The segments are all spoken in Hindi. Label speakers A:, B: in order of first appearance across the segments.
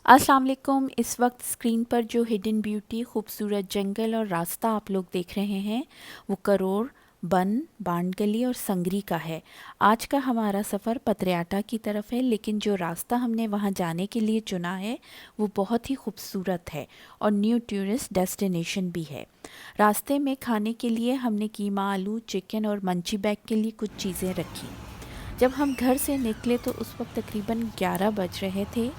A: अस्सलाम वालेकुम। इस वक्त स्क्रीन पर जो हिडन ब्यूटी खूबसूरत जंगल और रास्ता आप लोग देख रहे हैं वो करोड़, बन, बांड गली और संगरी का है। आज का हमारा सफ़र पतरियाटा की तरफ है, लेकिन जो रास्ता हमने वहाँ जाने के लिए चुना है वो बहुत ही खूबसूरत है और न्यू टूरिस्ट डेस्टिनेशन भी है। रास्ते में खाने के लिए हमने कीमा, आलू, चिकन और मंची बैग के लिए कुछ चीज़ें रखी। जब हम घर से निकले तो उस वक्त तकरीबन 11 बज रहे थे।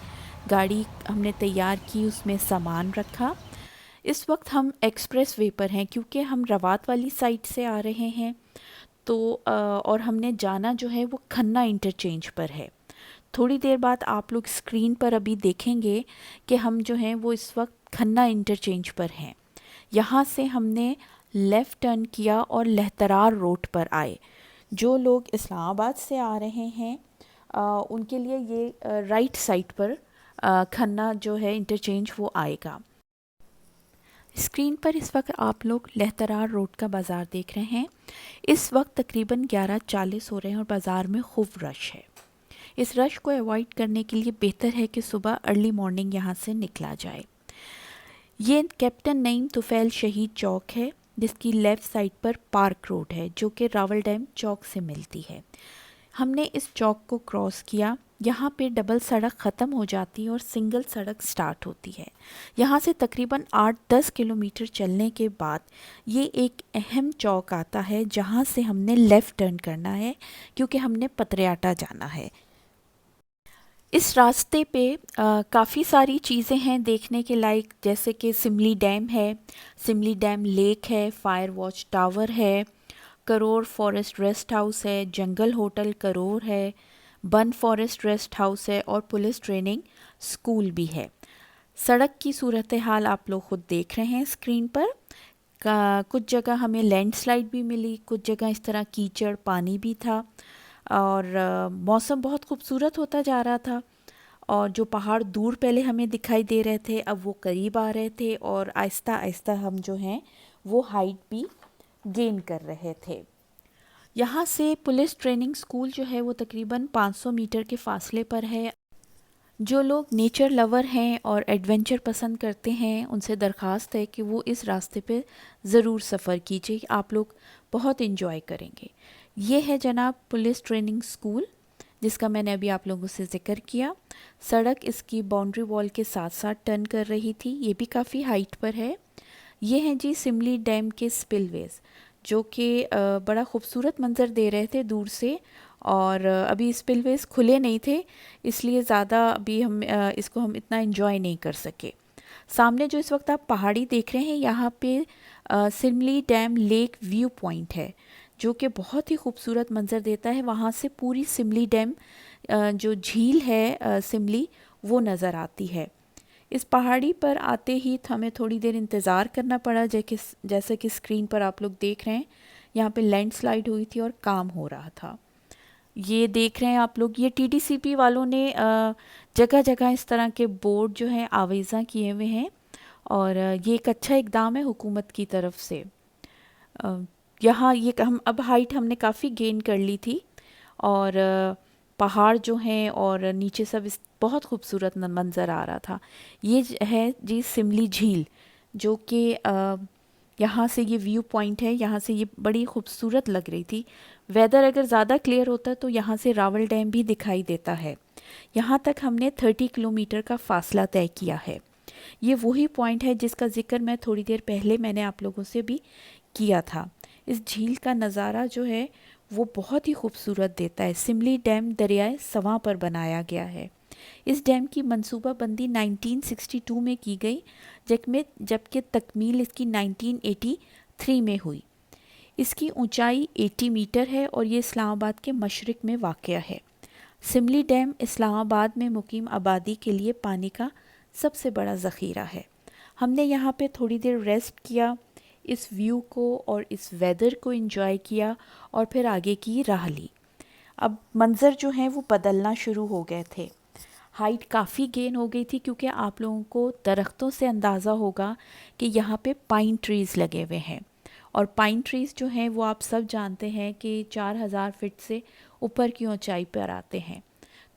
A: गाड़ी हमने तैयार की, उसमें सामान रखा। इस वक्त हम एक्सप्रेस वे पर हैं क्योंकि हम रवात वाली साइड से आ रहे हैं। तो और हमने जाना जो है वो खन्ना इंटरचेंज पर है। थोड़ी देर बाद आप लोग स्क्रीन पर अभी देखेंगे कि हम जो हैं वो इस वक्त खन्ना इंटरचेंज पर हैं। यहाँ से हमने लेफ़्ट टर्न किया और लहतरार रोड पर आए। जो लोग इस्लामाबाद से आ रहे हैं उनके लिए ये राइट साइड पर खन्ना जो है इंटरचेंज वो आएगा। स्क्रीन पर इस वक्त आप लोग लहतरार रोड का बाज़ार देख रहे हैं। इस वक्त तकरीबन 11:40 हो रहे हैं और बाज़ार में खूब रश है। इस रश को अवॉइड करने के लिए बेहतर है कि सुबह अर्ली मॉर्निंग यहाँ से निकला जाए। ये कैप्टन नईम तुफ़ैल शहीद चौक है, जिसकी लेफ़्ट साइड पर पार्क रोड है जो कि रावल डैम चौक से मिलती है। हमने इस चौक को क्रॉस किया। यहाँ पे डबल सड़क ख़त्म हो जाती है और सिंगल सड़क स्टार्ट होती है। यहाँ से तकरीबन 8-10 किलोमीटर चलने के बाद ये एक अहम चौक आता है जहाँ से हमने लेफ़्ट टर्न करना है क्योंकि हमने पतरियाटा जाना है। इस रास्ते पे काफ़ी सारी चीज़ें हैं देखने के लायक, जैसे कि सिमली डैम है, सिमली डैम लेक है, फायर वॉच टावर है, करोर फॉरेस्ट रेस्ट हाउस है, जंगल होटल करोर है, बन फॉरेस्ट रेस्ट हाउस है और पुलिस ट्रेनिंग स्कूल भी है। सड़क की सूरत हाल आप लोग खुद देख रहे हैं स्क्रीन पर। कुछ जगह हमें लैंडस्लाइड भी मिली, कुछ जगह इस तरह कीचड़ पानी भी था और मौसम बहुत खूबसूरत होता जा रहा था। और जो पहाड़ दूर पहले हमें दिखाई दे रहे थे अब वो करीब आ रहे थे और आहिस्ता आहिस्ता हम जो हैं वो हाइट भी गेन कर रहे थे। यहाँ से पुलिस ट्रेनिंग स्कूल जो है वो तकरीबन 500 मीटर के फासले पर है। जो लोग नेचर लवर हैं और एडवेंचर पसंद करते हैं उनसे दरख्वास्त है कि वो इस रास्ते पे ज़रूर सफ़र कीजिए, आप लोग बहुत इन्जॉय करेंगे। ये है जनाब पुलिस ट्रेनिंग स्कूल, जिसका मैंने अभी आप लोगों से ज़िक्र किया। सड़क इसकी बाउंड्री वॉल के साथ साथ टर्न कर रही थी, ये भी काफ़ी हाइट पर है। ये हैं जी सिमली डैम के स्पिलवेज़, जो कि बड़ा खूबसूरत मंज़र दे रहे थे दूर से। और अभी स्पिलवेज़ खुले नहीं थे, इसलिए ज़्यादा अभी हम इसको हम इतना एंजॉय नहीं कर सके। सामने जो इस वक्त आप पहाड़ी देख रहे हैं यहाँ पे Simli dam lake view point है, जो कि बहुत ही खूबसूरत मंज़र देता है। वहाँ से पूरी सिमली डैम जो झील है सिमली, वो नज़र आती है। इस पहाड़ी पर आते ही हमें थोड़ी देर इंतज़ार करना पड़ा, जैसे कि स्क्रीन पर आप लोग देख रहे हैं। यहाँ पे लैंडस्लाइड हुई थी और काम हो रहा था। ये देख रहे हैं आप लोग, ये टीटीसीपी वालों ने जगह जगह इस तरह के बोर्ड जो हैं आवेज़ा किए हुए हैं और ये एक अच्छा इकदाम है हुकूमत की तरफ से। अ, यहाँ ये हम अब हाइट हमने काफ़ी गेन कर ली थी और पहाड़ जो हैं और नीचे सब इस बहुत खूबसूरत मंज़र आ रहा था। ये है जी सिमली झील, जो कि यहाँ से ये व्यू पॉइंट है, यहाँ से ये बड़ी खूबसूरत लग रही थी। वेदर अगर ज़्यादा क्लियर होता तो यहाँ से रावल डैम भी दिखाई देता है। यहाँ तक हमने 30 किलोमीटर का फ़ासला तय किया है। ये वही पॉइंट है जिसका ज़िक्र मैं थोड़ी देर पहले मैंने आप लोगों से भी किया था। इस झील का नज़ारा जो है वो बहुत ही खूबसूरत देता है। सिमली डैम दरियाए सवां पर बनाया गया है। इस डैम की मंसूबाबंदी 1962 में की गई, जबकि तकमील इसकी 1983 में हुई। इसकी ऊंचाई 80 मीटर है और ये इस्लामाबाद के मशरिक़ में वाक़या है। सिमली डैम इस्लामाबाद में मुकीम आबादी के लिए पानी का सबसे बड़ा ज़ख़ीरा है। हमने यहाँ पे थोड़ी देर रेस्ट किया, इस व्यू को और इस वेदर को एंजॉय किया और फिर आगे की राह ली। अब मंज़र जो हैं वो बदलना शुरू हो गए थे। हाइट काफ़ी गेन हो गई थी क्योंकि आप लोगों को दरख्तों से अंदाज़ा होगा कि यहाँ पे पाइन ट्रीज़ लगे हुए हैं और पाइन ट्रीज़ जो हैं वो आप सब जानते हैं कि 4000 फीट से ऊपर की ऊंचाई पर आते हैं।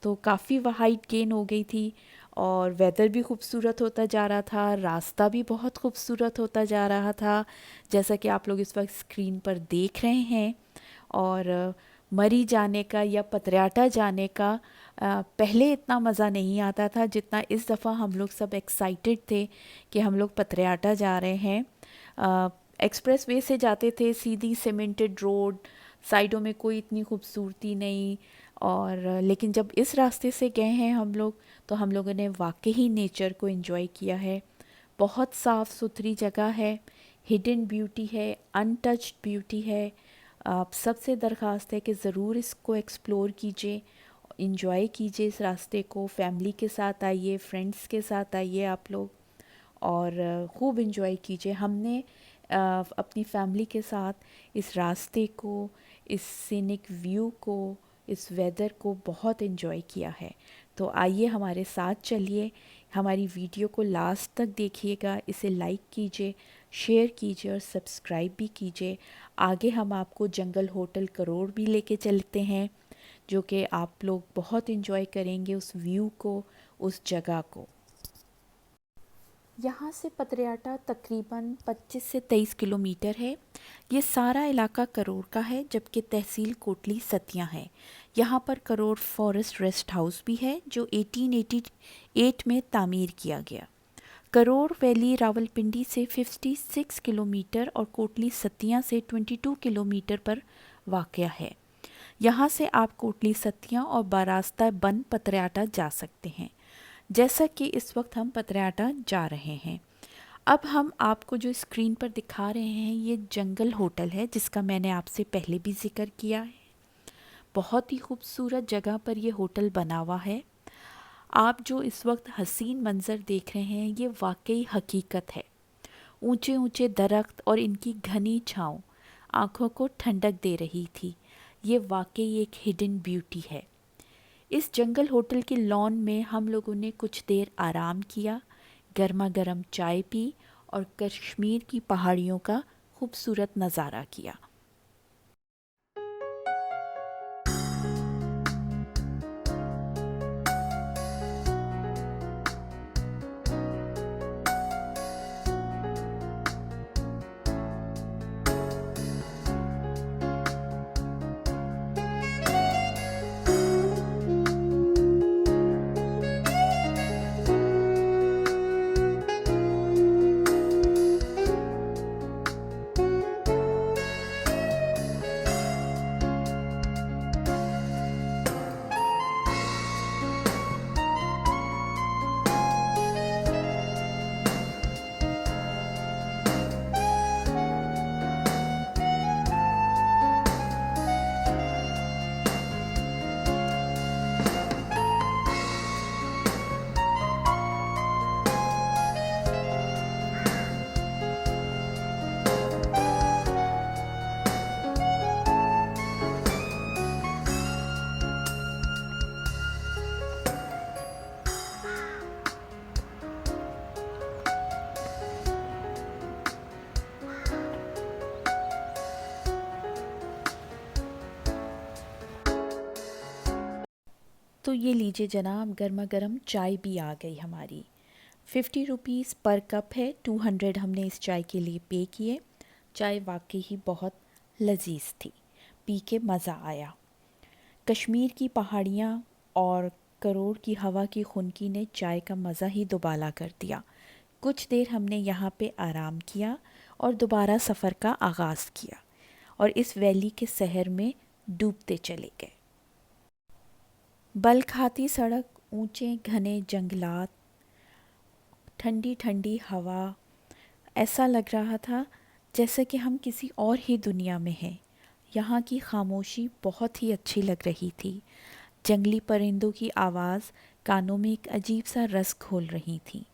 A: तो काफ़ी हाइट गेन हो गई थी और वेदर भी खूबसूरत होता जा रहा था, रास्ता भी बहुत खूबसूरत होता जा रहा था, जैसा कि आप लोग इस वक्त स्क्रीन पर देख रहे हैं। और मरी जाने का या पतराटा जाने का पहले इतना मज़ा नहीं आता था जितना इस दफ़ा हम लोग सब एक्साइटेड थे कि हम लोग पतराटा जा रहे हैं। एक्सप्रेस वे से जाते थे, सीधी सीमेंटेड रोड, साइडों में कोई इतनी खूबसूरती नहीं। और लेकिन जब इस रास्ते से गए हैं हम लोग, तो हम लोगों ने वाकई ही नेचर को एंजॉय किया है। बहुत साफ़ सुथरी जगह है, हिडन ब्यूटी है, अनटच्ड ब्यूटी है। आप सबसे दरख्वास्त है कि ज़रूर इसको एक्सप्लोर कीजिए, इंजॉय कीजिए इस रास्ते को। फैमिली के साथ आइए, फ्रेंड्स के साथ आइए आप लोग, और खूब इंजॉय कीजिए। हमने अपनी फैमिली के साथ इस रास्ते को, इस सीनिक व्यू को, इस वेदर को बहुत इंजॉय किया है। तो आइए हमारे साथ चलिए, हमारी वीडियो को लास्ट तक देखिएगा, इसे लाइक कीजिए, शेयर कीजिए और सब्सक्राइब भी कीजिए। आगे हम आपको जंगल होटल करोड़ भी लेके चलते हैं, जो कि आप लोग बहुत इंजॉय करेंगे उस व्यू को, उस जगह को। यहाँ से पतराटा तकरीबन 25 से 23 किलोमीटर है। ये सारा इलाका करोड़ का है, जबकि तहसील कोटली सतिया है। यहाँ पर करोड़ फॉरेस्ट रेस्ट हाउस भी है, जो 1888 में तामीर किया गया। करोड़ वैली रावलपिंडी से 56 किलोमीटर और कोटली सतिया से 22 किलोमीटर पर वाक़या है। यहाँ से आप कोटली सतिया और बारास्ता बन पतराटा जा सकते हैं, जैसा कि इस वक्त हम पतराटा जा रहे हैं। अब हम आपको जो स्क्रीन पर दिखा रहे हैं, ये जंगल होटल है, जिसका मैंने आपसे पहले भी जिक्र किया है। बहुत ही खूबसूरत जगह पर ये होटल बना हुआ है। आप जो इस वक्त हसीन मंज़र देख रहे हैं, ये वाकई हकीकत है। ऊंचे ऊंचे दरख्त और इनकी घनी छाँव आँखों को ठंडक दे रही थी। ये वाकई एक हिडन ब्यूटी है। इस जंगल होटल के लॉन में हम लोगों ने कुछ देर आराम किया, गर्मा गर्म चाय पी और कश्मीर की पहाड़ियों का खूबसूरत नज़ारा किया। तो ये लीजिए जनाब, गर्मा गर्म चाय भी आ गई हमारी। 50 रुपीज़ पर कप है, 200 हमने इस चाय के लिए पे किए। चाय वाकई ही बहुत लजीज थी, पी के मज़ा आया। कश्मीर की पहाड़ियाँ और करोड़ की हवा की खुनकी ने चाय का मज़ा ही दुबाला कर दिया। कुछ देर हमने यहाँ पे आराम किया और दोबारा सफ़र का आगाज़ किया और इस वैली के शहर में डूबते चले गए। बल खाती सड़क, ऊंचे घने जंगलात, ठंडी ठंडी हवा, ऐसा लग रहा था जैसे कि हम किसी और ही दुनिया में हैं। यहाँ की खामोशी बहुत ही अच्छी लग रही थी। जंगली परिंदों की आवाज़ कानों में एक अजीब सा रस घोल रही थी।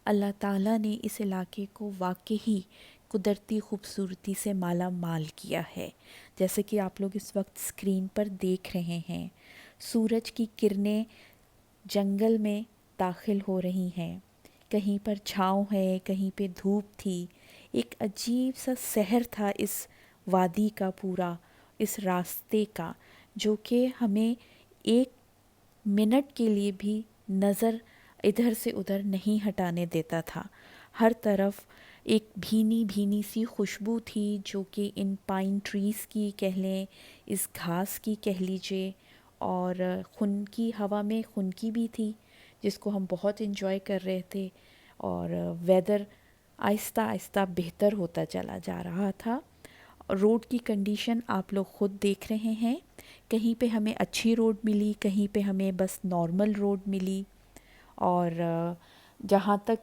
A: अल्लाह ताला ने इस इलाके को वाकई ही कुदरती खूबसूरती से माला माल किया है, जैसे कि आप लोग इस वक्त स्क्रीन पर देख रहे हैं। सूरज की किरणें जंगल में दाखिल हो रही हैं, कहीं पर छाँव है, कहीं पे धूप थी। एक अजीब सा सहर था इस वादी का पूरा, इस रास्ते का, जो कि हमें एक मिनट के लिए भी नज़र इधर से उधर नहीं हटाने देता था। हर तरफ एक भीनी भीनी सी खुशबू थी, जो कि इन पाइन ट्रीज़ की कह लें, इस घास की कह लीजिए, और खुनकी हवा में खुनकी भी थी, जिसको हम बहुत इन्जॉय कर रहे थे। और वेदर आहिस्ता आहिस्ता बेहतर होता चला जा रहा था। रोड की कंडीशन आप लोग ख़ुद देख रहे हैं, कहीं पे हमें अच्छी रोड मिली, कहीं पे हमें बस नॉर्मल रोड मिली। और जहाँ तक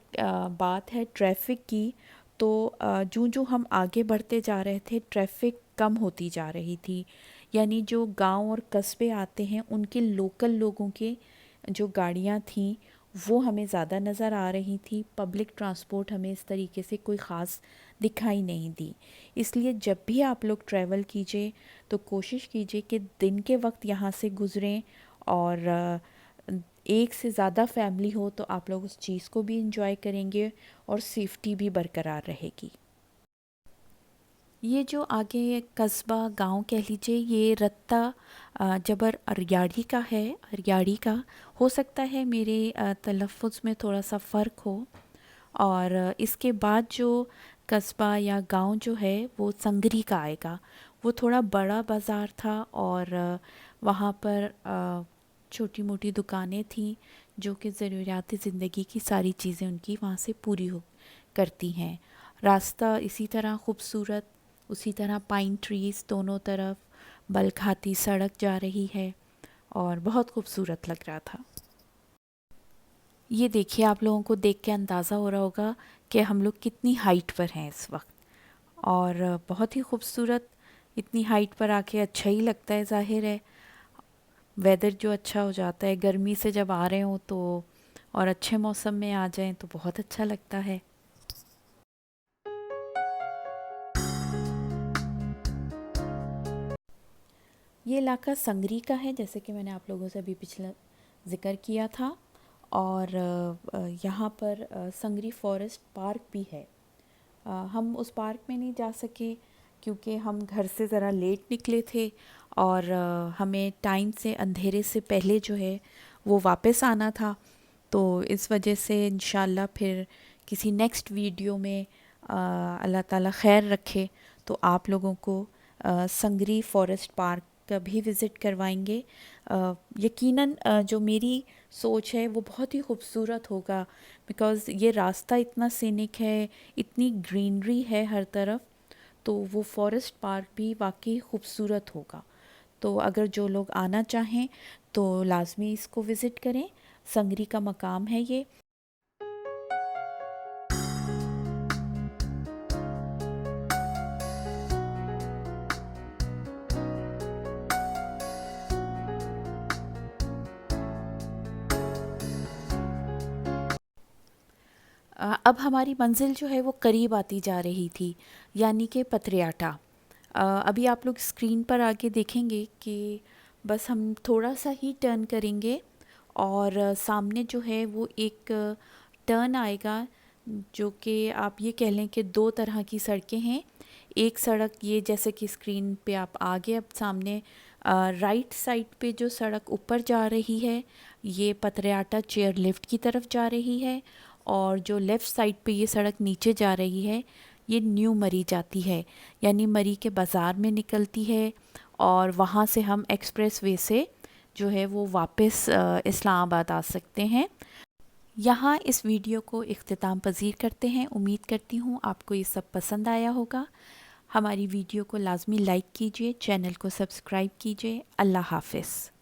A: बात है ट्रैफ़िक की, तो जो हम आगे बढ़ते जा रहे थे ट्रैफ़िक कम होती जा रही थी। यानी जो गांव और कस्बे आते हैं उनके लोकल लोगों के जो गाड़ियाँ थीं वो हमें ज़्यादा नज़र आ रही थी। पब्लिक ट्रांसपोर्ट हमें इस तरीके से कोई ख़ास दिखाई नहीं दी। इसलिए जब भी आप लोग ट्रैवल कीजिए तो कोशिश कीजिए कि दिन के वक्त यहाँ से गुज़रें, और एक से ज़्यादा फैमिली हो तो आप लोग उस चीज़ को भी इंजॉय करेंगे और सेफ्टी भी बरकरार रहेगी। ये जो आगे कस्बा गांव कह लीजिए, ये रत्ता जबर अरियाड़ी का है। अरियाड़ी का हो सकता है मेरे तलफ़ुज़ में थोड़ा सा फ़र्क हो। और इसके बाद जो कस्बा या गांव जो है वो संगरी का आएगा। वो थोड़ा बड़ा बाज़ार था, और वहाँ पर छोटी मोटी दुकानें थीं जो कि ज़रूरियात ज़िंदगी की सारी चीज़ें उनकी वहाँ से पूरी हो करती हैं। रास्ता इसी तरह खूबसूरत, उसी तरह पाइन ट्रीज़ दोनों तरफ, बल खाती सड़क जा रही है, और बहुत खूबसूरत लग रहा था। ये देखिए, आप लोगों को देख के अंदाज़ा हो रहा होगा कि हम लोग कितनी हाइट पर हैं इस वक्त, और बहुत ही खूबसूरत। इतनी हाइट पर आके अच्छा ही लगता है, ज़ाहिर है। वेदर जो अच्छा हो जाता है, गर्मी से जब आ रहे हों तो, और अच्छे मौसम में आ जाएं तो बहुत अच्छा लगता है। ये इलाका संगरी का है, जैसे कि मैंने आप लोगों से अभी पिछला ज़िक्र किया था। और यहाँ पर संगरी फॉरेस्ट पार्क भी है। हम उस पार्क में नहीं जा सके क्योंकि हम घर से ज़रा लेट निकले थे, और हमें टाइम से, अंधेरे से पहले जो है वो वापस आना था। तो इस वजह से इंशाल्लाह फिर किसी नेक्स्ट वीडियो में अल्लाह ताला खैर रखे तो आप लोगों को संगरी फॉरेस्ट पार्क का भी विज़िट करवाएंगे। यकीनन जो मेरी सोच है वो बहुत ही खूबसूरत होगा, बिकॉज़ ये रास्ता इतना सीनिक है, इतनी ग्रीनरी है हर तरफ, तो वो फॉरेस्ट पार्क भी वाकई खूबसूरत होगा। तो अगर जो लोग आना चाहें तो लाजमी इसको विज़िट करें। संगरी का मकाम है ये। अब हमारी मंजिल जो है वो करीब आती जा रही थी, यानी कि पथरियाटा। अभी आप लोग स्क्रीन पर आगे देखेंगे कि बस हम थोड़ा सा ही टर्न करेंगे, और सामने जो है वो एक टर्न आएगा, जो कि आप ये कह लें कि दो तरह की सड़कें हैं। एक सड़क ये, जैसे कि स्क्रीन पे आप आगे अब सामने राइट साइड पे जो सड़क ऊपर जा रही है ये पथरियाटा चेयर लिफ्ट की तरफ जा रही है, और जो लेफ़्ट साइड पे ये सड़क नीचे जा रही है ये न्यू मरी जाती है, यानी मरी के बाज़ार में निकलती है, और वहाँ से हम एक्सप्रेस वे से जो है वो वापस इस्लामाबाद आ सकते हैं। यहाँ इस वीडियो को इख्तिताम पज़ीर करते हैं। उम्मीद करती हूँ आपको ये सब पसंद आया होगा। हमारी वीडियो को लाजमी लाइक कीजिए, चैनल को सब्सक्राइब कीजिए। अल्लाह हाफ़िज़।